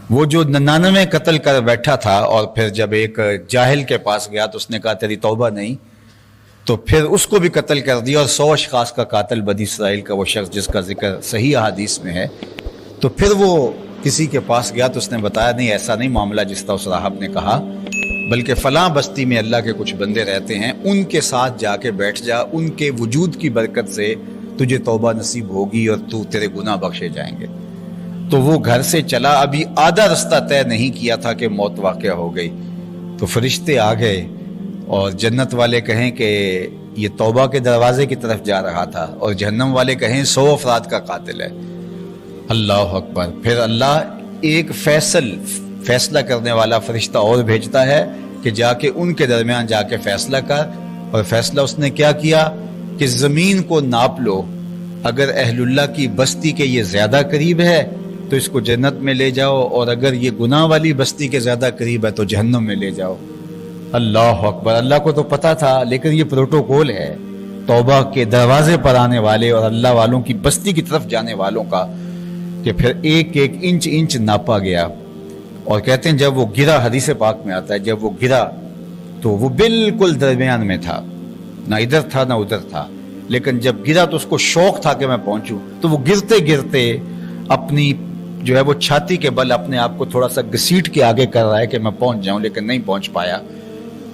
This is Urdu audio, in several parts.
وہ جو 99 قتل کر بیٹھا تھا اور پھر جب ایک جاہل کے پاس گیا تو اس نے کہا تیری توبہ نہیں، تو پھر اس کو بھی قتل کر دیا، اور 100 اشخاص کا قاتل بنی اسرائیل کا وہ شخص جس کا ذکر صحیح احادیث میں ہے، تو پھر وہ کسی کے پاس گیا تو اس نے بتایا نہیں ایسا نہیں معاملہ جس طرح اس راہب نے کہا، بلکہ فلاں بستی میں اللہ کے کچھ بندے رہتے ہیں، ان کے ساتھ جا کے بیٹھ جا، ان کے وجود کی برکت سے تجھے توبہ نصیب ہوگی اور تیرے گناہ بخشے جائیں گے۔ تو وہ گھر سے چلا، ابھی آدھا رستہ طے نہیں کیا تھا کہ موت واقع ہو گئی، تو فرشتے آ گئے اور جنت والے کہیں کہ یہ توبہ کے دروازے کی طرف جا رہا تھا، اور جہنم والے کہیں 100 افراد کا قاتل ہے۔ اللہ اکبر۔ پھر اللہ ایک فیصلہ کرنے والا فرشتہ اور بھیجتا ہے کہ جا کے ان کے درمیان جا کے فیصلہ کر، اور فیصلہ اس نے کیا کیا کہ زمین کو ناپ لو، اگر اہل اللہ کی بستی کے یہ زیادہ قریب ہے تو اس کو جنت میں لے جاؤ، اور اگر یہ گناہ والی بستی کے زیادہ قریب ہے تو جہنم میں لے جاؤ۔ اللہ اکبر۔ اللہ کو تو پتا تھا، لیکن یہ پروٹوکول ہے توبہ کے دروازے پر آنے والے اور اللہ والوں کی بستی کی طرف جانے والوں کا، کہ پھر ایک ایک انچ ناپا گیا، اور کہتے ہیں جب وہ گرا، حدیث پاک میں آتا ہے جب وہ گرا تو وہ بالکل درمیان میں تھا، نہ ادھر تھا نہ ادھر تھا، لیکن جب گرا تو اس کو شوق تھا کہ میں پہنچوں، تو وہ گرتے گرتے اپنی جو ہے وہ چھاتی کے بل اپنے آپ کو تھوڑا سا گھسیٹ کے آگے کر رہا ہے کہ میں پہنچ جاؤں، لیکن نہیں پہنچ پایا۔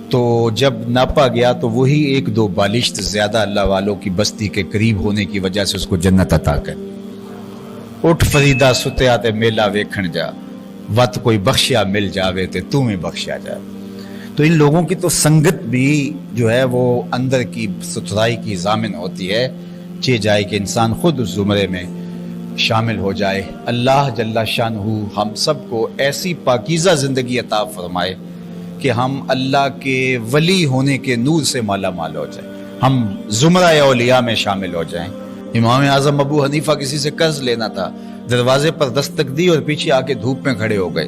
تو جب ناپا گیا تو وہی 1-2 بالشت زیادہ اللہ والوں کی بستی کے قریب ہونے کی وجہ سے اس کو جنت عطا کر۔ اٹھ فریدا ستیا تے میلا ویکھن جا، وت کوئی بخشیا مل جاوے تے تو میں بخشیا جا۔ تو ان لوگوں کی تو سنگت بھی جو ہے وہ اندر کی ستھرائی کی ضامن ہوتی ہے، چہ جائے کہ انسان خود اس زمرے میں شامل ہو جائے۔ اللہ جل شانہ ہم سب کو ایسی پاکیزہ زندگی عطا فرمائے کہ ہم اللہ کے ولی ہونے کے نور سے مالا مال ہو جائیں، ہم زمرہ اولیاء میں شامل ہو جائیں۔ امام اعظم ابو حنیفہ کسی سے قرض لینا تھا، دروازے پر دستک دی اور پیچھے آ کے دھوپ میں کھڑے ہو گئے،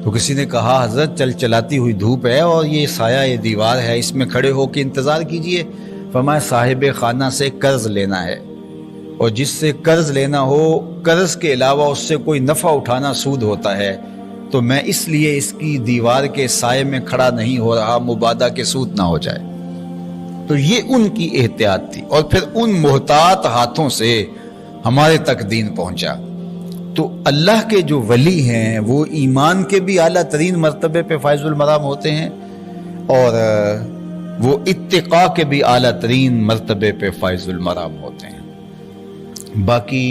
تو کسی نے کہا حضرت چلاتی ہوئی دھوپ ہے اور یہ سایہ یہ دیوار ہے، اس میں کھڑے ہو کے انتظار کیجئے۔ فرمایا صاحب خانہ سے قرض لینا ہے، اور جس سے قرض لینا ہو قرض کے علاوہ اس سے کوئی نفع اٹھانا سود ہوتا ہے، تو میں اس لیے اس کی دیوار کے سائے میں کھڑا نہیں ہو رہا مبادا کے سود نہ ہو جائے۔ تو یہ ان کی احتیاط تھی، اور پھر ان محتاط ہاتھوں سے ہمارے تک دین پہنچا۔ تو اللہ کے جو ولی ہیں وہ ایمان کے بھی اعلیٰ ترین مرتبے پہ فائز المرام ہوتے ہیں، اور وہ اتقاء کے بھی اعلیٰ ترین مرتبے پہ فائز المرام ہوتے ہیں۔ باقی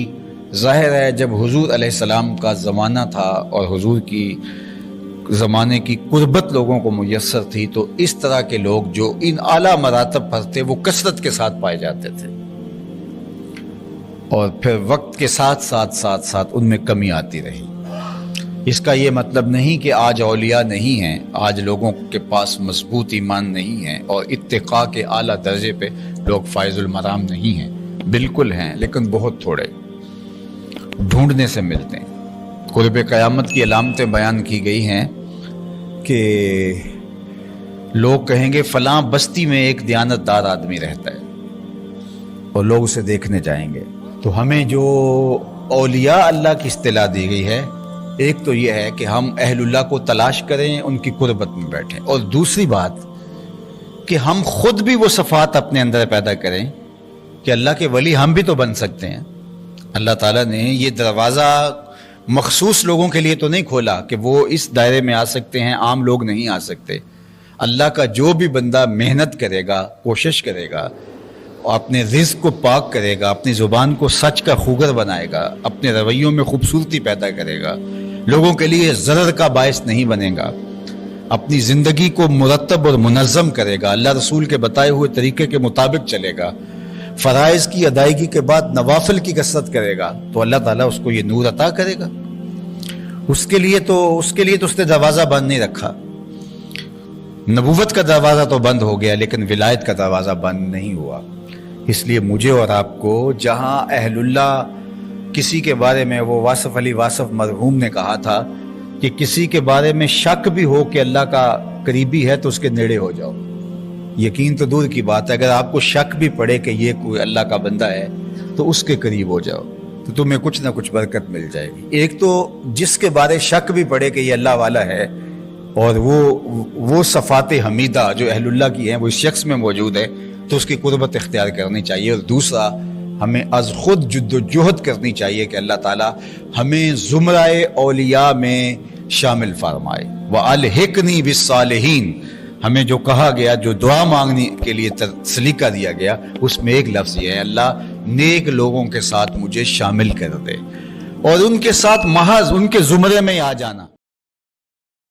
ظاہر ہے جب حضور علیہ السلام کا زمانہ تھا اور حضور کی زمانے کی قربت لوگوں کو میسر تھی، تو اس طرح کے لوگ جو ان اعلیٰ مراتب پر تھے وہ کثرت کے ساتھ پائے جاتے تھے، اور پھر وقت کے ساتھ ان میں کمی آتی رہی۔ اس کا یہ مطلب نہیں کہ آج اولیاء نہیں ہیں، آج لوگوں کے پاس مضبوط ایمان نہیں ہے اور اتقاء کے اعلیٰ درجے پہ لوگ فائز المرام نہیں ہیں، بالکل ہیں، لیکن بہت تھوڑے، ڈھونڈنے سے ملتے ہیں۔ قرب قیامت کی علامتیں بیان کی گئی ہیں کہ لوگ کہیں گے فلاں بستی میں ایک دیانت دار آدمی رہتا ہے، اور لوگ اسے دیکھنے جائیں گے۔ تو ہمیں جو اولیاء اللہ کی اصطلاح دی گئی ہے، ایک تو یہ ہے کہ ہم اہل اللہ کو تلاش کریں، ان کی قربت میں بیٹھیں، اور دوسری بات کہ ہم خود بھی وہ صفات اپنے اندر پیدا کریں کہ اللہ کے ولی ہم بھی تو بن سکتے ہیں۔ اللہ تعالیٰ نے یہ دروازہ مخصوص لوگوں کے لیے تو نہیں کھولا کہ وہ اس دائرے میں آ سکتے ہیں، عام لوگ نہیں آ سکتے۔ اللہ کا جو بھی بندہ محنت کرے گا، کوشش کرے گا، اپنے رزق کو پاک کرے گا، اپنی زبان کو سچ کا خوگر بنائے گا، اپنے رویوں میں خوبصورتی پیدا کرے گا، لوگوں کے لیے ضرر کا باعث نہیں بنے گا، اپنی زندگی کو مرتب اور منظم کرے گا، اللہ رسول کے بتائے ہوئے طریقے کے مطابق چلے گا، فرائض کی ادائیگی کے بعد نوافل کی کثرت کرے گا، تو اللہ تعالیٰ اس کو یہ نور عطا کرے گا۔ اس کے لیے تو اس نے دروازہ بند نہیں رکھا۔ نبوت کا دروازہ تو بند ہو گیا، لیکن ولایت کا دروازہ بند نہیں ہوا۔ اس لیے مجھے اور آپ کو جہاں اہل اللہ کسی کے بارے میں، وہ واصف علی واصف مرحوم نے کہا تھا کہ کسی کے بارے میں شک بھی ہو کہ اللہ کا قریبی ہے تو اس کے نیڑے ہو جاؤ۔ یقین تو دور کی بات ہے، اگر آپ کو شک بھی پڑے کہ یہ کوئی اللہ کا بندہ ہے تو اس کے قریب ہو جاؤ۔ تو تو تمہیں کچھ نہ کچھ برکت مل جائے گی۔ ایک تو جس کے بارے شک بھی پڑے کہ یہ اللہ والا ہے اور وہ صفات حمیدہ جو اہل اللہ کی ہیں وہ اس شخص میں موجود ہے، تو اس کی قربت اختیار کرنی چاہیے۔ اور دوسرا، ہمیں از خود جد و جہد کرنی چاہیے کہ اللہ تعالیٰ ہمیں زمرۂ اولیاء میں شامل فرمائے۔ وَأَلْحِقْنِي بِالصَّالِحِينَ، ہمیں جو کہا گیا، جو دعا مانگنے کے لیے سلیقہ دیا گیا، اس میں ایک لفظ یہ ہے، اللہ نیک لوگوں کے ساتھ مجھے شامل کر دے، اور ان کے ساتھ محض ان کے زمرے میں آ جانا۔